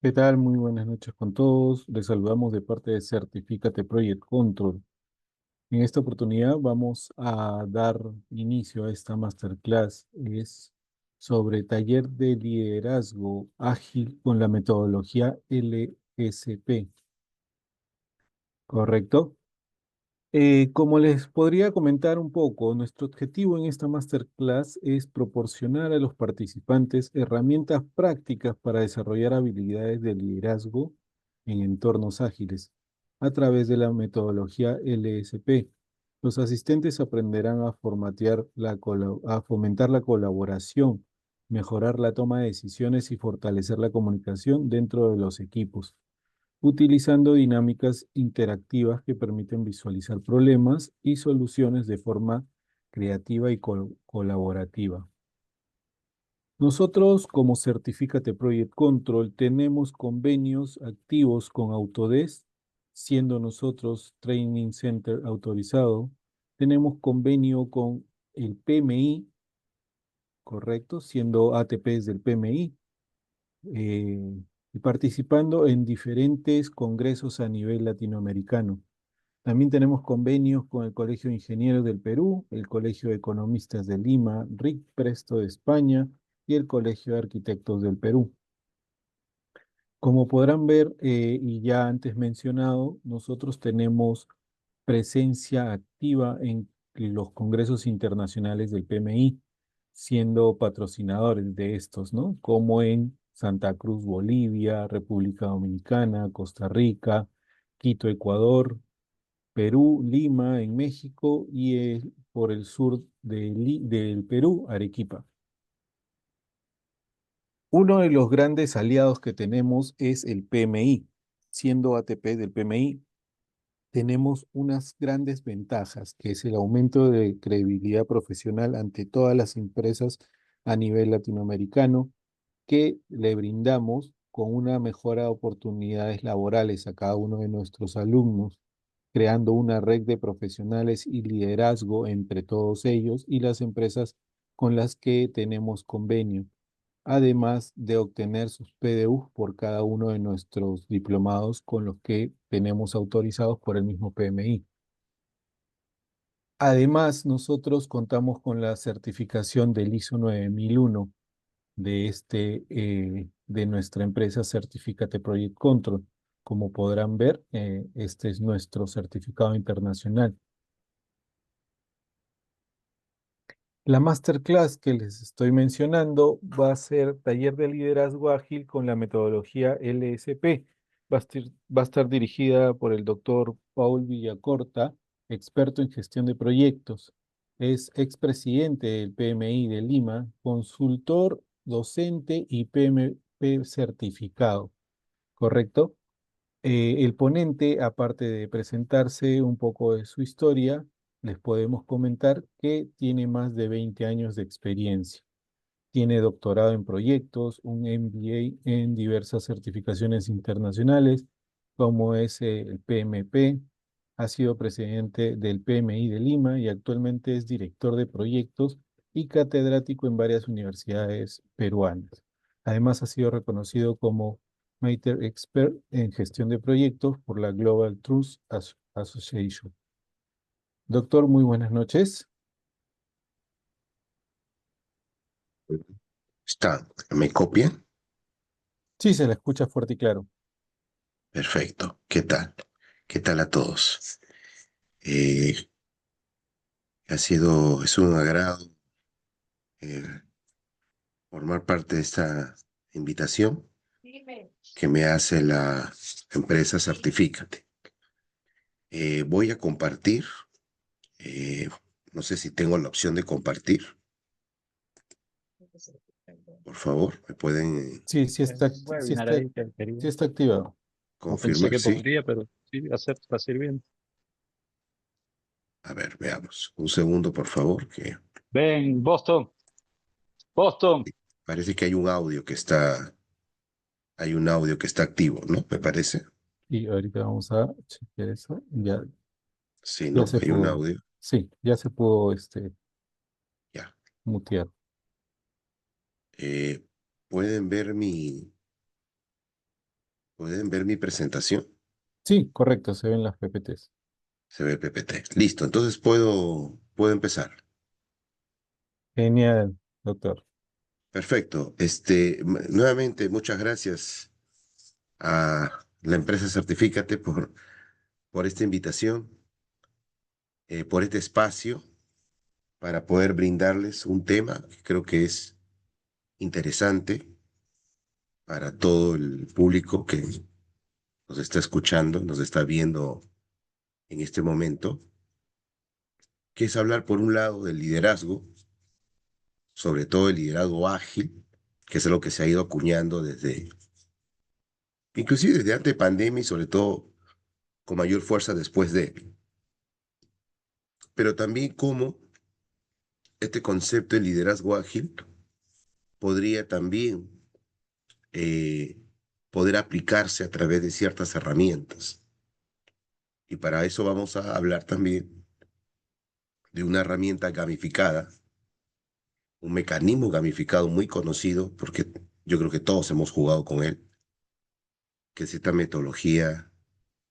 ¿Qué tal? Muy buenas noches con todos. Les saludamos de parte de Certifícate Project Control. En esta oportunidad vamos a dar inicio a esta masterclass. Es sobre taller de liderazgo ágil con la metodología LSP. ¿Correcto? Como les podría comentar un poco, nuestro objetivo en esta masterclass es proporcionar a los participantes herramientas prácticas para desarrollar habilidades de liderazgo en entornos ágiles a través de la metodología LSP. Los asistentes aprenderán a a fomentar la colaboración, mejorar la toma de decisiones y fortalecer la comunicación dentro de los equipos utilizando dinámicas interactivas que permiten visualizar problemas y soluciones de forma creativa y colaborativa. Nosotros, como Certifícate Project Control, tenemos convenios activos con Autodesk, siendo nosotros Training Center autorizado. Tenemos convenio con el PMI, correcto, siendo ATPs del PMI. Y participando en diferentes congresos a nivel latinoamericano. También tenemos convenios con el Colegio de Ingenieros del Perú, el Colegio de Economistas de Lima, RIC Presto de España y el Colegio de Arquitectos del Perú. Como podrán ver, y ya antes mencionado, nosotros tenemos presencia activa en los congresos internacionales del PMI, siendo patrocinadores de estos, ¿no? Como en Santa Cruz, Bolivia, República Dominicana, Costa Rica, Quito, Ecuador, Perú, Lima, en México y por el sur del Perú, Arequipa. Uno de los grandes aliados que tenemos es el PMI. Siendo ATP del PMI, tenemos unas grandes ventajas, que es el aumento de credibilidad profesional ante todas las empresas a nivel latinoamericano, que le brindamos con una mejora de oportunidades laborales a cada uno de nuestros alumnos, creando una red de profesionales y liderazgo entre todos ellos y las empresas con las que tenemos convenio, además de obtener sus PDUs por cada uno de nuestros diplomados con los que tenemos autorizados por el mismo PMI. Además, nosotros contamos con la certificación del ISO 9001 de nuestra empresa Certificate Project Control. Como podrán ver, este es nuestro certificado internacional. La masterclass que les estoy mencionando va a ser taller de liderazgo ágil con la metodología LSP. Va a estar dirigida por el doctor Paul Villacorta, experto en gestión de proyectos. Es expresidente del PMI de Lima, consultor, docente y PMP certificado, ¿correcto? El ponente, aparte de presentarse un poco de su historia, les podemos comentar que tiene más de 20 años de experiencia. Tiene doctorado en proyectos, un MBA en diversas certificaciones internacionales, como es el PMP. Ha sido presidente del PMI de Lima y actualmente es director de proyectos y catedrático en varias universidades peruanas. Además, ha sido reconocido como Master Expert en gestión de proyectos por la Global Trust Association. Doctor, muy buenas noches. Está, ¿me copian? Sí, se la escucha fuerte y claro. Perfecto. ¿Qué tal? ¿Qué tal a todos? Eh, es un agrado eh, formar parte de esta invitación que me hace la empresa Certifícate. Voy a compartir, eh, no sé si tengo la opción de compartir. Por favor, ¿me pueden Sí, En webinar ahí que sí quería. está activado. No pensé confirmar? que Sí. podría, pero sí, va a ser bien. A ver, veamos. Un segundo, por favor, que Ven, Boston, Boston. parece que hay un audio que está activo, ¿no? Me parece. Y ahorita vamos a chequear eso. Sí, Ya ¿no? se Hay un pudo. audio. Sí, ya se pudo Ya. mutear. Eh, pueden ver ¿Pueden ver mi presentación? Sí, correcto, se ven las PPTs. Se ve el PPT. Listo, entonces puedo empezar. Genial, doctor. Perfecto. Nuevamente, muchas gracias a la empresa Certifícate por esta invitación, por este espacio para poder brindarles un tema que creo que es interesante para todo el público que nos está escuchando, nos está viendo en este momento, que es hablar por un lado del liderazgo, sobre todo el liderazgo ágil, que es lo que se ha ido acuñando inclusive desde antes de pandemia y sobre todo con mayor fuerza después de, pero también cómo este concepto de liderazgo ágil podría también eh, poder aplicarse a través de ciertas herramientas. Y para eso vamos a hablar también de una herramienta gamificada, un mecanismo gamificado muy conocido, porque yo creo que todos hemos jugado con él, que es esta metodología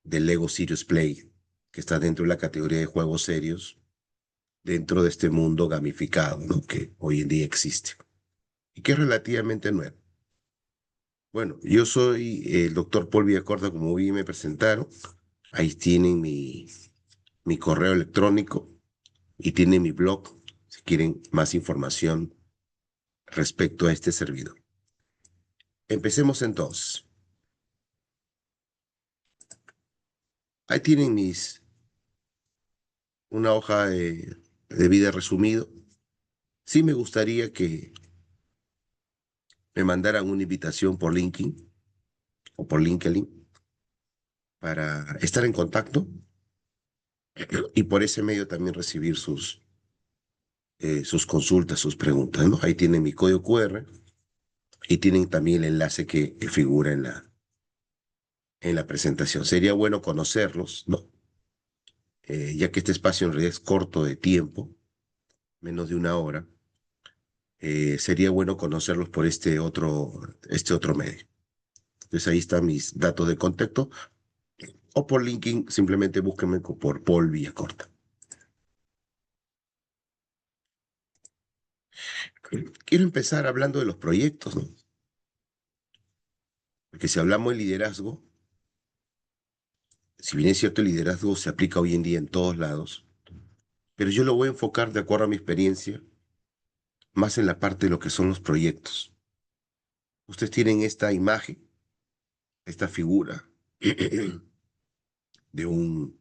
del Lego Serious Play, que está dentro de la categoría de juegos serios, dentro de este mundo gamificado, ¿no? Que hoy en día existe y que es relativamente nuevo. Bueno, yo soy el doctor Paul Villacorta, como bien me presentaron. Ahí tienen mi correo electrónico y tienen mi blog si quieren más información respecto a este servidor. Empecemos entonces. Ahí tienen una hoja de vida resumido. Sí me gustaría que me mandaran una invitación por LinkedIn o por LinkedIn para estar en contacto y por ese medio también recibir sus consultas, sus preguntas, ¿no? Ahí tienen mi código QR y tienen también el enlace que figura en la presentación. Sería bueno conocerlos, ¿no? Ya que este espacio en realidad es corto de tiempo, menos de una hora, sería bueno conocerlos por este otro medio. Entonces ahí están mis datos de contacto o por LinkedIn, simplemente búsquenme por Paul Villacorta. Quiero empezar hablando de los proyectos, ¿no? Porque si hablamos de liderazgo, si bien es cierto, el liderazgo se aplica hoy en día en todos lados, pero yo lo voy a enfocar de acuerdo a mi experiencia, más en la parte de lo que son los proyectos. Ustedes tienen esta imagen, esta figura de un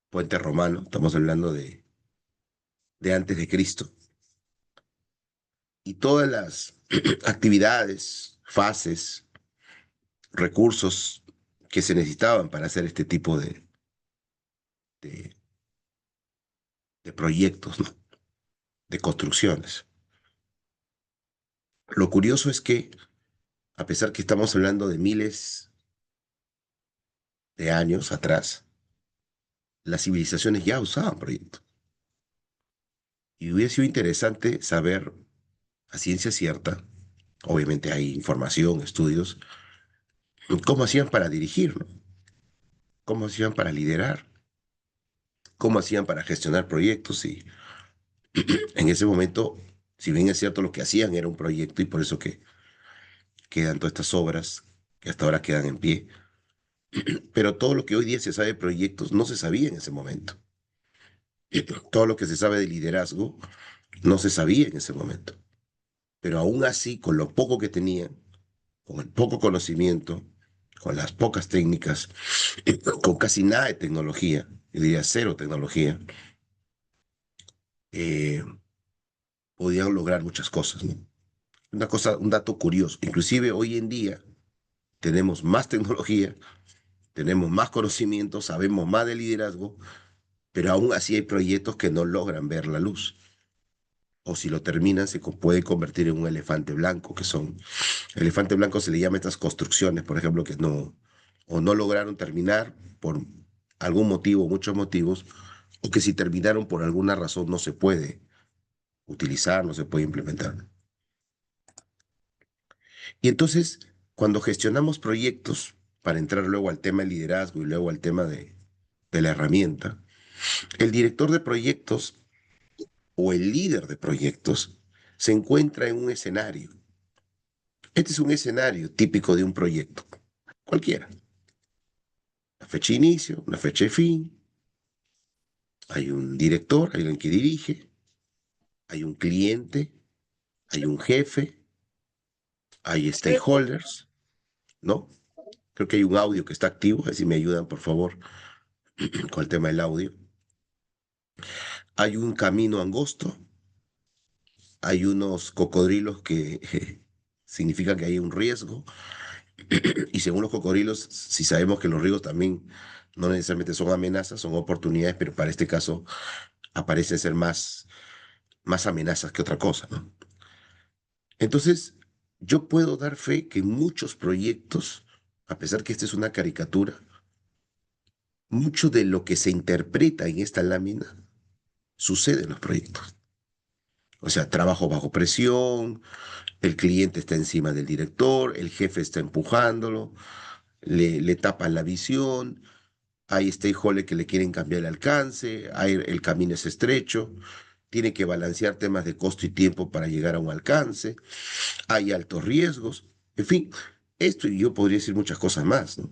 puente romano, estamos hablando de antes de Cristo, y todas las actividades, fases, recursos que se necesitaban para hacer este tipo de, de proyectos, ¿no? De construcciones. Lo curioso es que, a pesar que estamos hablando de miles de años atrás, las civilizaciones ya usaban proyectos. Y hubiera sido interesante saber a ciencia cierta, obviamente hay información, estudios, cómo hacían para dirigir, ¿no? Cómo hacían para liderar, cómo hacían para gestionar proyectos. Y en ese momento, si bien es cierto, lo que hacían era un proyecto y por eso que quedan todas estas obras que hasta ahora quedan en pie, pero todo lo que hoy día se sabe de proyectos no se sabía en ese momento. Todo lo que se sabe de liderazgo no se sabía en ese momento. Pero aún así, con lo poco que tenían, con el poco conocimiento, con las pocas técnicas, con casi nada de tecnología, yo diría cero tecnología, eh, podían lograr muchas cosas, ¿no? Una cosa, un dato curioso, inclusive hoy en día tenemos más tecnología, tenemos más conocimiento, sabemos más de liderazgo, pero aún así hay proyectos que no logran ver la luz. O si lo terminan, puede convertir en un elefante blanco, que son, elefante blanco se le llama a estas construcciones, por ejemplo, que o no lograron terminar por algún motivo, muchos motivos, o que si terminaron por alguna razón no se puede utilizar, no se puede implementar. Y entonces, cuando gestionamos proyectos, para entrar luego al tema del liderazgo y luego al tema de la herramienta, el director de proyectos o el líder de proyectos se encuentra en un escenario. Este es un escenario típico de un proyecto, cualquiera. Una fecha de inicio, una fecha de fin, hay un director, hay alguien que dirige, hay un cliente, hay un jefe, hay stakeholders, ¿no? Creo que hay un audio que está activo, así me ayudan, por favor, con el tema del audio. Hay un camino angosto, hay unos cocodrilos que significan que hay un riesgo, y según los cocodrilos, si sabemos que los ríos también no necesariamente son amenazas, son oportunidades, pero para este caso aparecen ser más amenazas que otra cosa, ¿no? Entonces, yo puedo dar fe que en muchos proyectos, a pesar que esta es una caricatura, mucho de lo que se interpreta en esta lámina sucede en los proyectos. O sea, trabajo bajo presión, el cliente está encima del director, el jefe está empujándolo, le tapan la visión, hay stakeholders que le quieren cambiar el alcance, el camino es estrecho, tiene que balancear temas de costo y tiempo para llegar a un alcance, hay altos riesgos, en fin, esto y yo podría decir muchas cosas más, ¿no?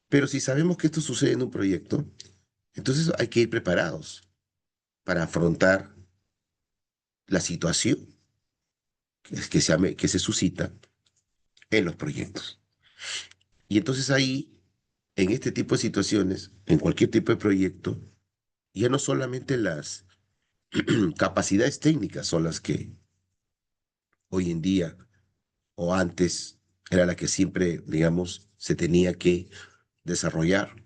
Pero si sabemos que esto sucede en un proyecto, entonces hay que ir preparados para afrontar la situación que se suscita en los proyectos. Y entonces ahí, en este tipo de situaciones, en cualquier tipo de proyecto, ya no solamente las capacidades técnicas son las que hoy en día o antes era la que siempre, digamos, se tenía que desarrollar.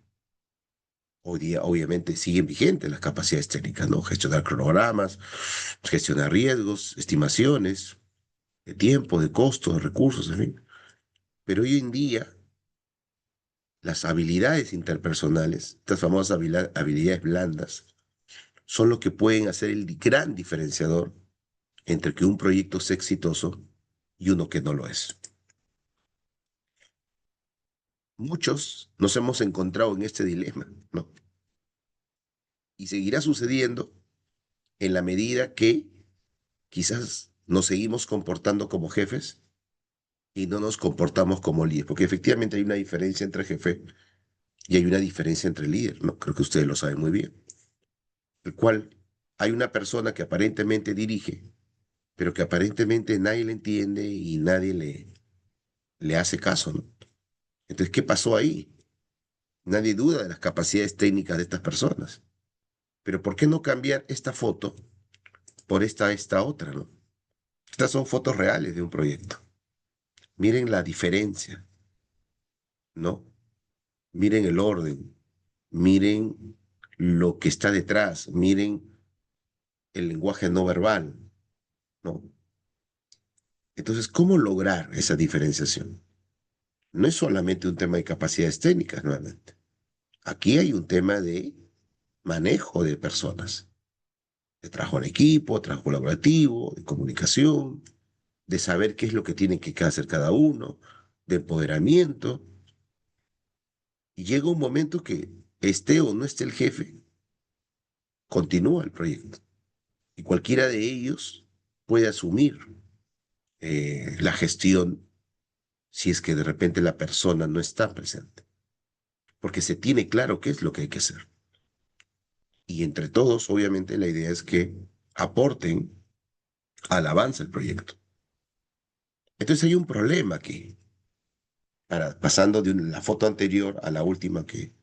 Hoy día, obviamente, siguen vigentes las capacidades técnicas, ¿no? Gestionar cronogramas, gestionar riesgos, estimaciones de tiempo, de costos, de recursos, en fin. Pero hoy en día, las habilidades interpersonales, estas famosas habilidades blandas, son lo que pueden hacer el gran diferenciador entre que un proyecto sea exitoso y uno que no lo es. Muchos nos hemos encontrado en este dilema, ¿no? Y seguirá sucediendo en la medida que quizás nos seguimos comportando como jefes y no nos comportamos como líderes, porque efectivamente hay una diferencia entre jefe y hay una diferencia entre líder, ¿no? Creo que ustedes lo saben muy bien. El cual hay una persona que aparentemente dirige, pero que aparentemente nadie le entiende y nadie le hace caso, ¿no? Entonces, ¿qué pasó ahí? Nadie duda de las capacidades técnicas de estas personas. Pero ¿por qué no cambiar esta foto por esta otra, ¿no? Estas son fotos reales de un proyecto. Miren la diferencia, ¿no? Miren el orden, miren lo que está detrás, miren el lenguaje no verbal, ¿no? Entonces, ¿cómo lograr esa diferenciación? No es solamente un tema de capacidades técnicas, nuevamente. Aquí hay un tema de manejo de personas, de trabajo en equipo, trabajo colaborativo, de comunicación, de saber qué es lo que tiene que hacer cada uno, de empoderamiento. Y llega un momento que esté o no esté el jefe, continúa el proyecto. Y cualquiera de ellos puede asumir la gestión si es que de repente la persona no está presente. Porque se tiene claro qué es lo que hay que hacer. Y entre todos, obviamente, la idea es que aporten al avance del proyecto. Entonces hay un problema aquí. Pasando de la foto anterior a la última que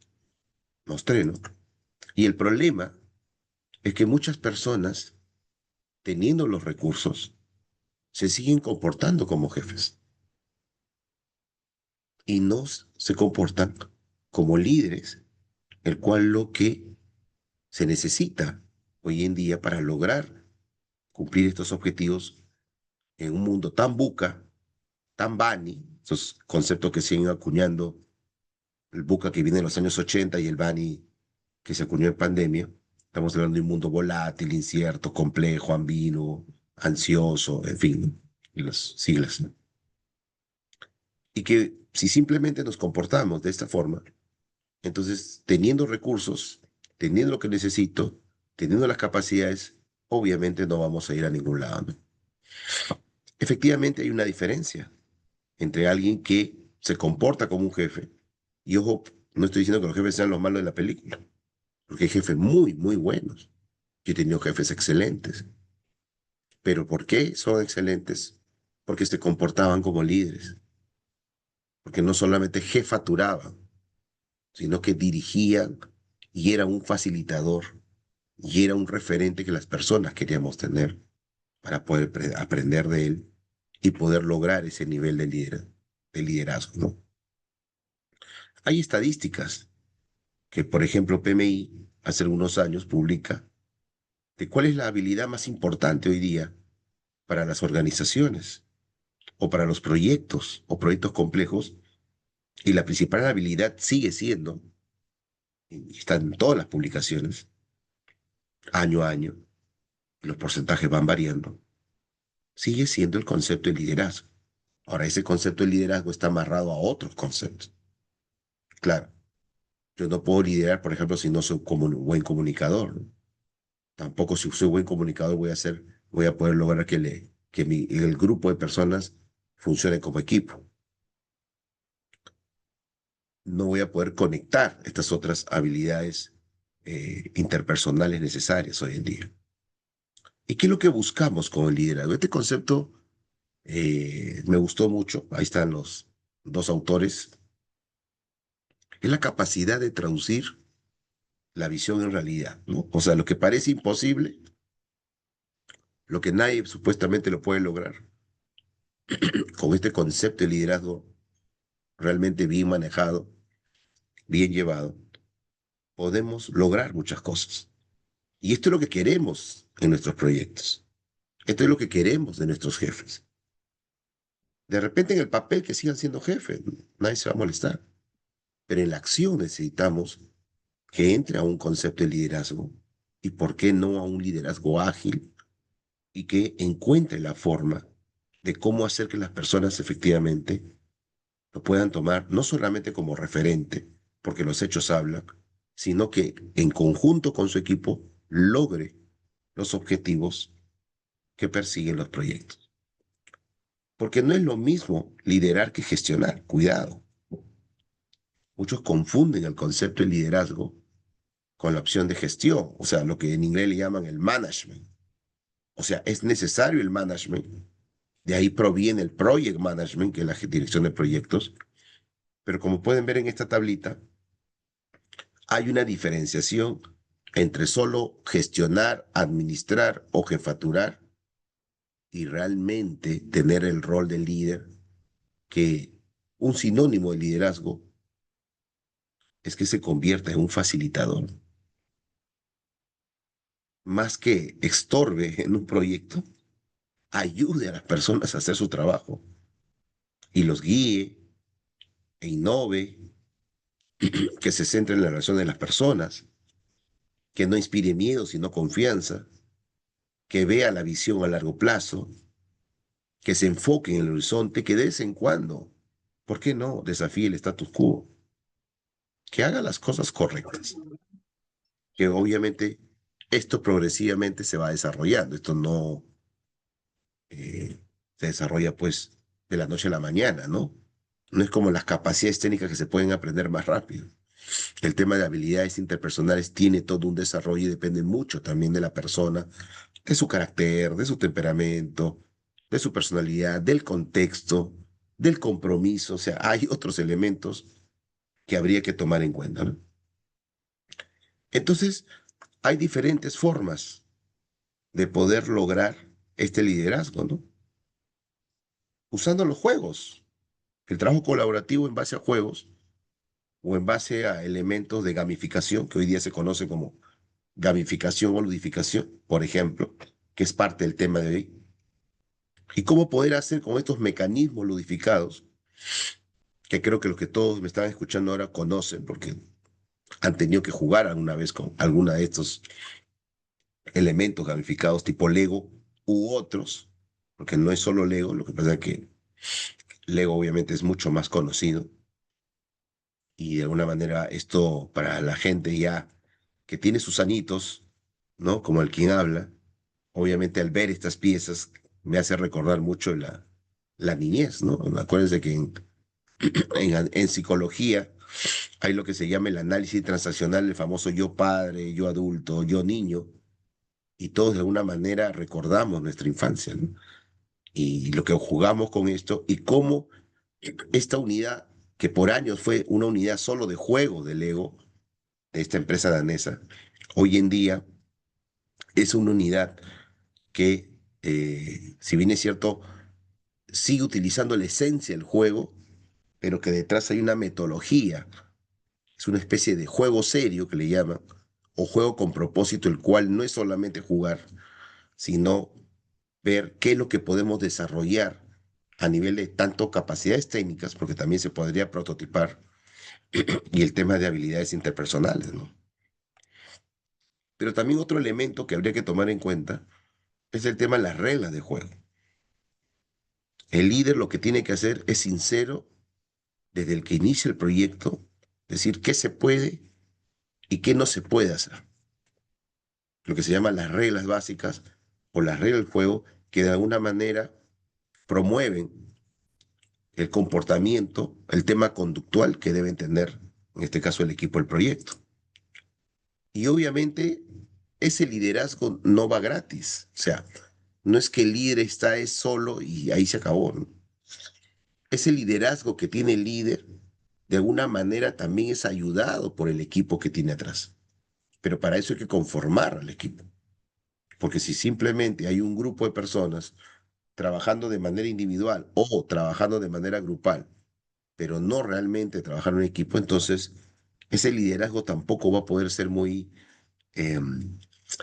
mostré, ¿no? Y el problema es que muchas personas, teniendo los recursos, se siguen comportando como jefes y no se comportan como líderes, el cual lo que se necesita hoy en día para lograr cumplir estos objetivos en un mundo tan buca, tan bani, esos conceptos que siguen acuñando, el buca que viene en los años 80 y el bani que se acuñó en pandemia. Estamos hablando de un mundo volátil, incierto, complejo, ambiguo, ansioso, en fin, ¿no? Y las siglas, ¿no? Y que Si simplemente nos comportamos de esta forma, entonces teniendo recursos, teniendo lo que necesito, teniendo las capacidades, obviamente no vamos a ir a ningún lado, ¿no? Efectivamente hay una diferencia entre alguien que se comporta como un jefe, y ojo, no estoy diciendo que los jefes sean los malos de la película, porque hay jefes muy, muy buenos. Yo he tenido jefes excelentes. ¿Pero por qué son excelentes? Porque se comportaban como líderes, porque no solamente jefaturaban, sino que dirigían y era un facilitador y era un referente que las personas queríamos tener para poder aprender de él y poder lograr ese nivel de liderazgo, ¿no? Hay estadísticas que, por ejemplo, PMI hace algunos años publica de cuál es la habilidad más importante hoy día para las organizaciones o para los proyectos o proyectos complejos, y la principal habilidad sigue siendo, y está en todas las publicaciones, año a año, los porcentajes van variando, sigue siendo el concepto de liderazgo. Ahora, ese concepto de liderazgo está amarrado a otros conceptos. Claro, yo no puedo liderar, por ejemplo, si no soy como un buen comunicador, ¿no? Tampoco si soy buen comunicador voy a poder lograr que el grupo de personas funcione como equipo. No voy a poder conectar estas otras habilidades interpersonales necesarias hoy en día. ¿Y qué es lo que buscamos con el liderazgo? Este concepto me gustó mucho. Ahí están los dos autores. Es la capacidad de traducir la visión en realidad, ¿no? O sea, lo que parece imposible, lo que nadie supuestamente lo puede lograr, con este concepto de liderazgo realmente bien manejado, bien llevado, podemos lograr muchas cosas. Y esto es lo que queremos en nuestros proyectos. Esto es lo que queremos de nuestros jefes. De repente en el papel que sigan siendo jefes, nadie se va a molestar. Pero en la acción necesitamos que entre a un concepto de liderazgo y por qué no a un liderazgo ágil y que encuentre la forma de cómo hacer que las personas efectivamente lo puedan tomar no solamente como referente, porque los hechos hablan, sino que en conjunto con su equipo logre los objetivos que persiguen los proyectos. Porque no es lo mismo liderar que gestionar. Cuidado. Muchos confunden el concepto de liderazgo con la opción de gestión, o sea, lo que en inglés le llaman el management. O sea, es necesario el management. De ahí proviene el project management, que es la dirección de proyectos. Pero como pueden ver en esta tablita, hay una diferenciación entre solo gestionar, administrar o jefaturar y realmente tener el rol de líder, que un sinónimo de liderazgo es que se convierta en un facilitador. Más que estorbe en un proyecto, ayude a las personas a hacer su trabajo y los guíe e innove, que se centre en la relación de las personas, que no inspire miedo sino confianza, que vea la visión a largo plazo, que se enfoque en el horizonte, que de vez en cuando, ¿por qué no?, desafíe el status quo, que haga las cosas correctas, que obviamente esto progresivamente se va desarrollando, esto no se desarrolla pues de la noche a la mañana, ¿no? No es como las capacidades técnicas que se pueden aprender más rápido. El tema de habilidades interpersonales tiene todo un desarrollo y depende mucho también de la persona, de su carácter, de su temperamento, de su personalidad, del contexto, del compromiso. O sea, hay otros elementos que habría que tomar en cuenta, ¿no? Entonces, hay diferentes formas de poder lograr este liderazgo, ¿no? Usando los juegos, el trabajo colaborativo en base a juegos o en base a elementos de gamificación que hoy día se conoce como gamificación o ludificación, por ejemplo, que es parte del tema de hoy, y cómo poder hacer con estos mecanismos ludificados, que creo que los que todos me están escuchando ahora conocen, porque han tenido que jugar alguna vez con alguna de estos elementos gamificados tipo Lego u otros, porque no es solo Lego, lo que pasa es que Lego obviamente es mucho más conocido, y de alguna manera esto para la gente ya que tiene sus añitos, ¿no? Como el quien habla, obviamente al ver estas piezas me hace recordar mucho la niñez, ¿no? Acuérdense que en psicología hay lo que se llama el análisis transaccional, el famoso yo padre, yo adulto, yo niño, y todos de alguna manera recordamos nuestra infancia, ¿no? Y lo que jugamos con esto y cómo esta unidad, que por años fue una unidad solo de juego de Lego, de esta empresa danesa, hoy en día es una unidad que, si bien es cierto, sigue utilizando la esencia del juego, pero que detrás hay una metodología. Es una especie de juego serio que le llaman, o juego con propósito, el cual no es solamente jugar, sino ver qué es lo que podemos desarrollar a nivel de tanto capacidades técnicas, porque también se podría prototipar, y el tema de habilidades interpersonales, ¿no? Pero también otro elemento que habría que tomar en cuenta es el tema de las reglas de juego. El líder lo que tiene que hacer es sincero desde el que inicia el proyecto, decir qué se puede y qué no se puede hacer. Lo que se llama las reglas básicas o las reglas del juego que de alguna manera promueven el comportamiento, el tema conductual que deben tener, en este caso, el equipo del proyecto. Y obviamente ese liderazgo no va gratis. O sea, no es que el líder está es solo y ahí se acabó, ¿no? Ese liderazgo que tiene el líder, de alguna manera también es ayudado por el equipo que tiene atrás. Pero para eso hay que conformar al equipo. Porque si simplemente hay un grupo de personas trabajando de manera individual o trabajando de manera grupal, pero no realmente trabajar en un equipo, entonces ese liderazgo tampoco va a poder ser muy eh,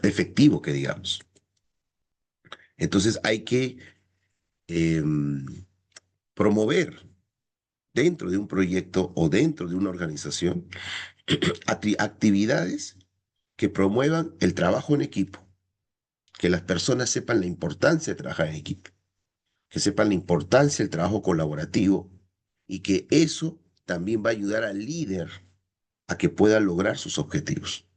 efectivo, que digamos. Entonces hay que eh, promover dentro de un proyecto o dentro de una organización actividades que promuevan el trabajo en equipo, que las personas sepan la importancia de trabajar en equipo, que sepan la importancia del trabajo colaborativo y que eso también va a ayudar al líder a que pueda lograr sus objetivos.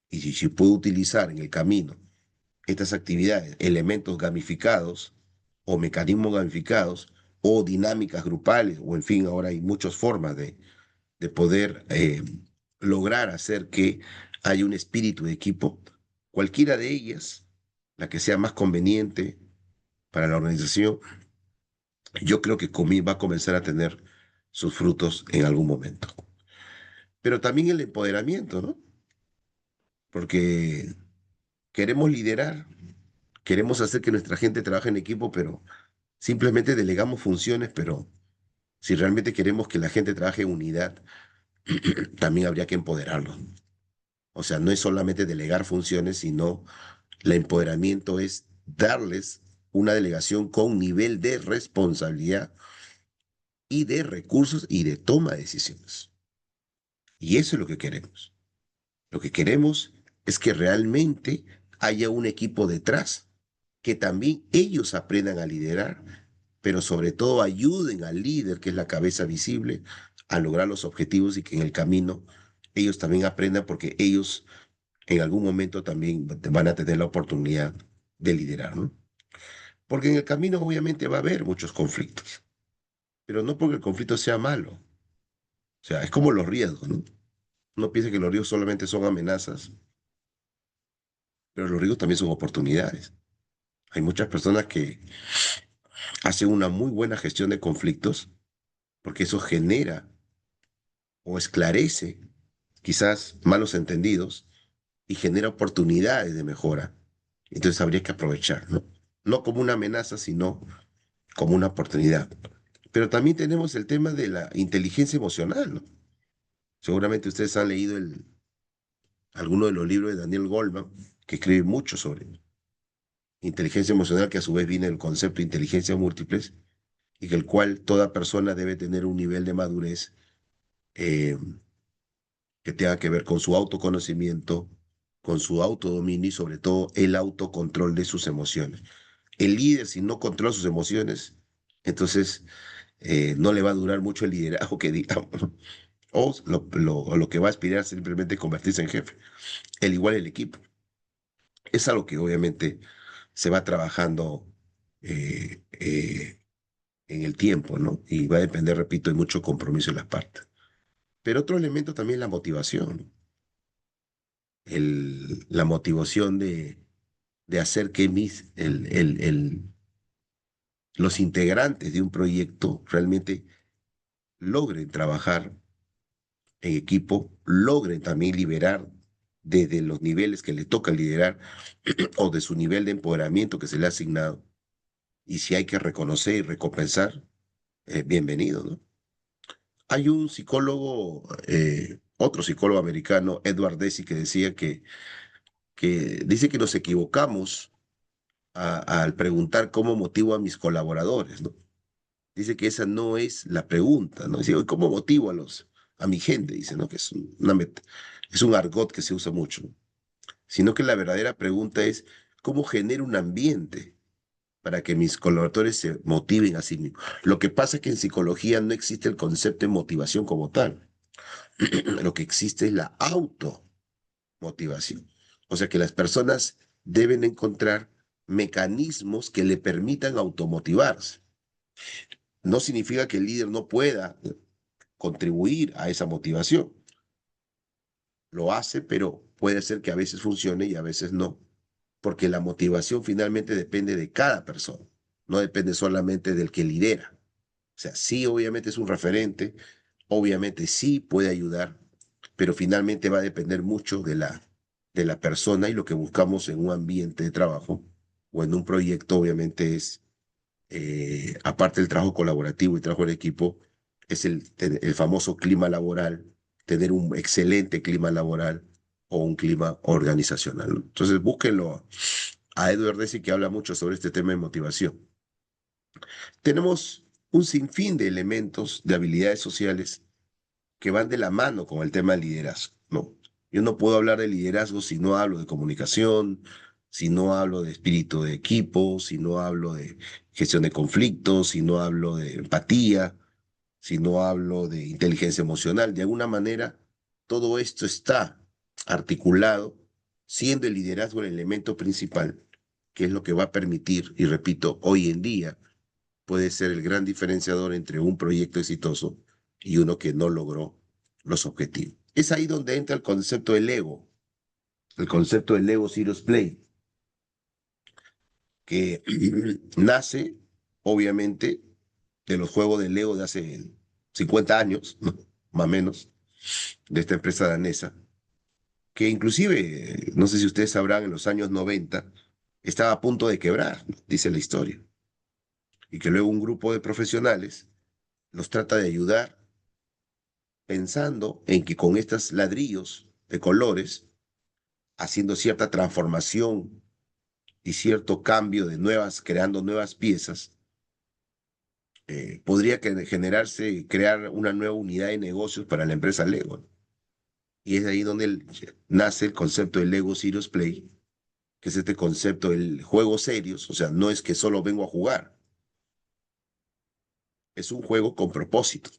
Y si puede utilizar en el camino estas actividades, elementos gamificados o mecanismos gamificados o dinámicas grupales, o en fin, ahora hay muchas formas de poder lograr hacer que haya un espíritu de equipo, cualquiera de ellas, la que sea más conveniente para la organización, yo creo que va a comenzar a tener sus frutos en algún momento. Pero también el empoderamiento, ¿no? Porque queremos liderar, queremos hacer que nuestra gente trabaje en equipo, pero simplemente delegamos funciones, pero si realmente queremos que la gente trabaje en unidad, también habría que empoderarlos. O sea, no es solamente delegar funciones, sino el empoderamiento es darles una delegación con nivel de responsabilidad y de recursos y de toma de decisiones. Y eso es lo que queremos. Lo que queremos es que realmente haya un equipo detrás, que también ellos aprendan a liderar, pero sobre todo ayuden al líder, que es la cabeza visible, a lograr los objetivos y que en el camino ellos también aprendan porque ellos en algún momento también van a tener la oportunidad de liderar, ¿no? Porque en el camino obviamente va a haber muchos conflictos, pero no porque el conflicto sea malo. O sea, es como los riesgos, ¿no? No piense que los riesgos solamente son amenazas, pero los riesgos también son oportunidades. Hay muchas personas que hacen una muy buena gestión de conflictos porque eso genera o esclarece quizás malos entendidos y genera oportunidades de mejora. Entonces habría que aprovechar, ¿no? No como una amenaza, sino como una oportunidad. Pero también tenemos el tema de la inteligencia emocional, ¿no? Seguramente ustedes han leído alguno de los libros de Daniel Goleman, que escribe mucho sobre inteligencia emocional, que a su vez viene del concepto de inteligencia múltiples, y que el cual toda persona debe tener un nivel de madurez eh, que tenga que ver con su autoconocimiento, con su autodominio y sobre todo el autocontrol de sus emociones. El líder, si no controla sus emociones, entonces no le va a durar mucho el liderazgo que digamos. o lo que va a aspirar es simplemente convertirse en jefe. El igual el equipo. Es algo que obviamente se va trabajando en el tiempo, ¿no? Y va a depender, repito, de mucho compromiso de las partes. Pero otro elemento también es la motivación. La motivación de hacer que los integrantes de un proyecto realmente logren trabajar en equipo, logren también liberar desde los niveles que le toca liderar o de su nivel de empoderamiento que se le ha asignado. Y si hay que reconocer y recompensar, bienvenido, ¿no? Hay un psicólogo, otro psicólogo americano, Edward Deci, que decía que dice que nos equivocamos al preguntar cómo motivo a mis colaboradores, ¿no? Dice que esa no es la pregunta, ¿no? Dice, ¿cómo motivo a mi gente? Dice, ¿no? Que es es un argot que se usa mucho, ¿no? Sino que la verdadera pregunta es, ¿cómo genero un ambiente para que mis colaboradores se motiven a sí mismos? Lo que pasa es que en psicología no existe el concepto de motivación como tal. Lo que existe es la automotivación. O sea que las personas deben encontrar mecanismos que le permitan automotivarse. No significa que el líder no pueda contribuir a esa motivación. Lo hace, pero puede ser que a veces funcione y a veces no, porque la motivación finalmente depende de cada persona, no depende solamente del que lidera. O sea, sí, obviamente es un referente, obviamente sí puede ayudar, pero finalmente va a depender mucho de la persona y lo que buscamos en un ambiente de trabajo o en un proyecto, obviamente es, aparte del trabajo colaborativo y trabajo en equipo, es el famoso clima laboral, tener un excelente clima laboral o un clima organizacional, ¿no? Entonces, búsquenlo a Edward Deci, que habla mucho sobre este tema de motivación. Tenemos un sinfín de elementos, de habilidades sociales que van de la mano con el tema del liderazgo, ¿no? Yo no puedo hablar de liderazgo si no hablo de comunicación, si no hablo de espíritu de equipo, si no hablo de gestión de conflictos, si no hablo de empatía, si no hablo de inteligencia emocional. De alguna manera, todo esto está articulado, siendo el liderazgo el elemento principal, que es lo que va a permitir, y repito, hoy en día puede ser el gran diferenciador entre un proyecto exitoso y uno que no logró los objetivos. Es ahí donde entra el concepto del Lego Serious Play, que nace, obviamente, de los juegos de Lego de hace 50 años, ¿no? Más o menos, de esta empresa danesa, que inclusive, no sé si ustedes sabrán, en los años 90 estaba a punto de quebrar, dice la historia, y que luego un grupo de profesionales los trata de ayudar pensando en que con estos ladrillos de colores, haciendo cierta transformación y cierto cambio de nuevas, creando nuevas piezas, podría generarse, crear una nueva unidad de negocios para la empresa Lego. Y es ahí donde nace el concepto del Lego Serious Play, que es este concepto del juego serios, o sea, no es que solo vengo a jugar, es un juego con propósito,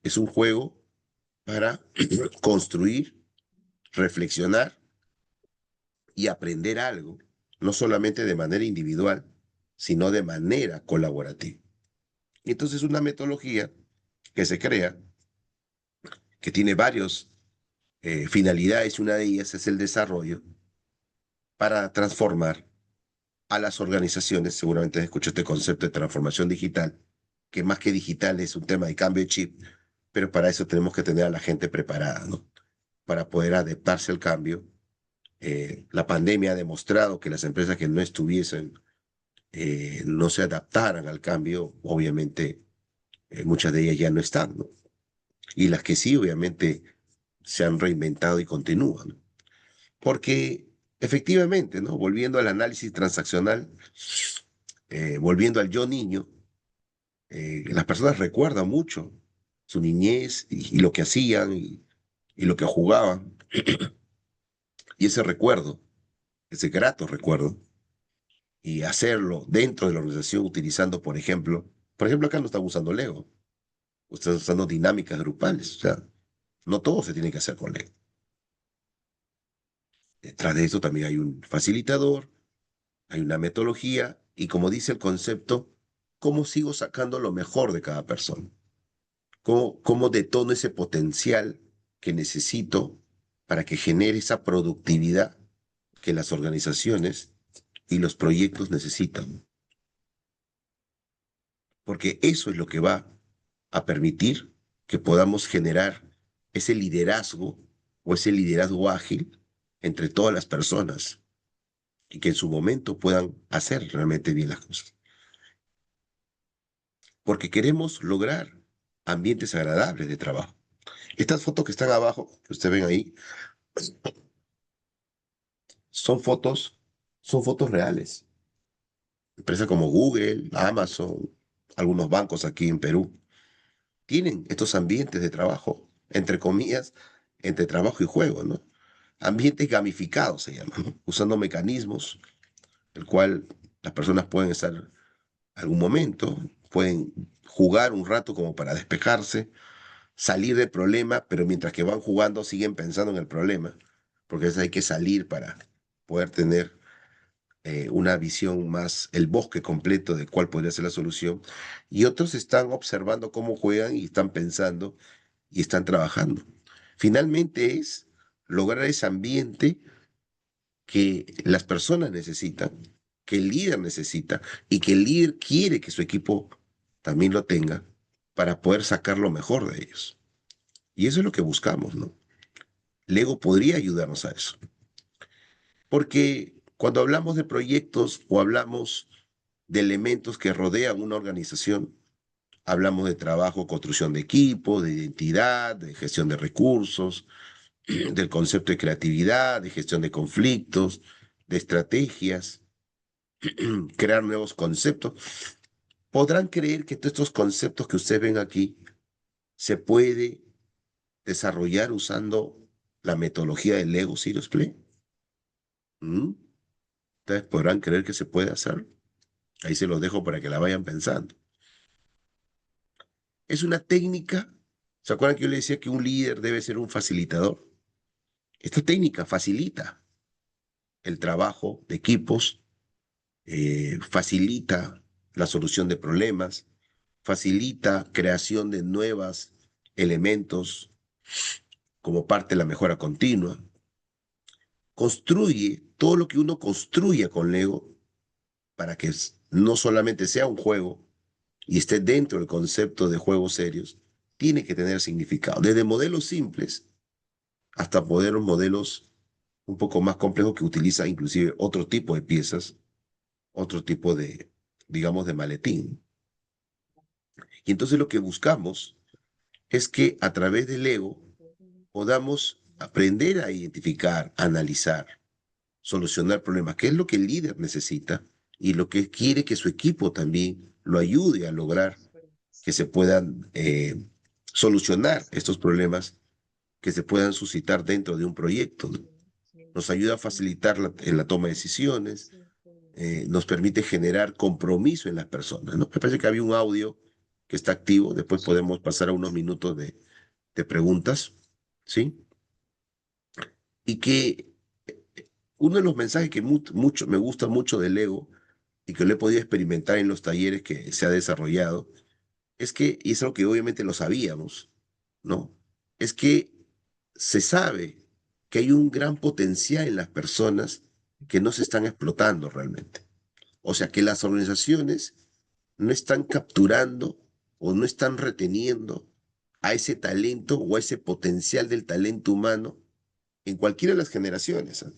es un juego para construir, reflexionar y aprender algo, no solamente de manera individual, sino de manera colaborativa. Y entonces una metodología que se crea, que tiene varias finalidades, y una de ellas es el desarrollo para transformar a las organizaciones. Seguramente escuchó este concepto de transformación digital, que más que digital es un tema de cambio de chip, pero para eso tenemos que tener a la gente preparada, ¿no? Para poder adaptarse al cambio. La pandemia ha demostrado que las empresas que no estuviesen, no se adaptaran al cambio, obviamente muchas de ellas ya no están, ¿no? Y las que sí, obviamente, se han reinventado y continúan, ¿no? Porque efectivamente, ¿no? Volviendo al análisis transaccional, volviendo al yo niño, las personas recuerdan mucho su niñez y lo que hacían y lo que jugaban. Y ese recuerdo, ese grato recuerdo, y hacerlo dentro de la organización utilizando, por ejemplo, acá no estamos usando Lego, Estás usando dinámicas grupales. O sea, no todo se tiene que hacer con Lego. Detrás de eso también hay un facilitador, hay una metodología y como dice el concepto, ¿cómo sigo sacando lo mejor de cada persona? ¿Cómo detono ese potencial que necesito para que genere esa productividad que las organizaciones y los proyectos necesitan? Porque eso es lo que va a permitir que podamos generar ese liderazgo o ese liderazgo ágil entre todas las personas y que en su momento puedan hacer realmente bien las cosas. Porque queremos lograr ambientes agradables de trabajo. Estas fotos que están abajo, que ustedes ven ahí, son fotos, son fotos reales. Empresas como Google, Amazon, algunos bancos aquí en Perú, tienen estos ambientes de trabajo, entre comillas, entre trabajo y juego, ¿no? Ambientes gamificados se llaman, ¿no? Usando mecanismos, el cual las personas pueden estar algún momento, pueden jugar un rato como para despejarse, salir del problema, pero mientras que van jugando siguen pensando en el problema, porque a veces hay que salir para poder tener una visión más, el bosque completo de cuál podría ser la solución, y otros están observando cómo juegan y están pensando y están trabajando. Finalmente es lograr ese ambiente que las personas necesitan, que el líder necesita y que el líder quiere que su equipo también lo tenga para poder sacar lo mejor de ellos. Y eso es lo que buscamos, ¿no? Lego podría ayudarnos a eso. Porque cuando hablamos de proyectos o hablamos de elementos que rodean una organización, hablamos de trabajo, construcción de equipo, de identidad, de gestión de recursos, del concepto de creatividad, de gestión de conflictos, de estrategias, crear nuevos conceptos. Podrán creer que todos estos conceptos que ustedes ven aquí se puede desarrollar usando la metodología del Lego Serious Play. ¿Mm? Ustedes podrán creer que se puede hacer. Ahí se los dejo para que la vayan pensando. Es una técnica. ¿Se acuerdan que yo les decía que un líder debe ser un facilitador? Esta técnica facilita el trabajo de equipos, facilita la solución de problemas, facilita creación de nuevos elementos como parte de la mejora continua, construye todo lo que uno construya con Lego para que no solamente sea un juego y esté dentro del concepto de juegos serios, tiene que tener significado, desde modelos simples hasta poder modelos un poco más complejos que utilizan inclusive otro tipo de piezas, otro tipo de, digamos, de maletín. Y entonces lo que buscamos es que a través del Lego podamos aprender a identificar, analizar, solucionar problemas, que es lo que el líder necesita y lo que quiere que su equipo también lo ayude a lograr que se puedan solucionar estos problemas que se puedan suscitar dentro de un proyecto, ¿no? Nos ayuda a facilitar en la toma de decisiones, nos permite generar compromiso en las personas, ¿no? Me parece que había un audio que está activo, después podemos pasar a unos minutos de preguntas, ¿sí? Y que uno de los mensajes que mucho, me gusta mucho del Lego y que lo he podido experimentar en los talleres que se ha desarrollado, es que, y es algo que obviamente lo sabíamos, ¿no? Es que se sabe que hay un gran potencial en las personas que no se están explotando realmente. O sea, que las organizaciones no están capturando o no están reteniendo a ese talento o a ese potencial del talento humano en cualquiera de las generaciones, ¿eh?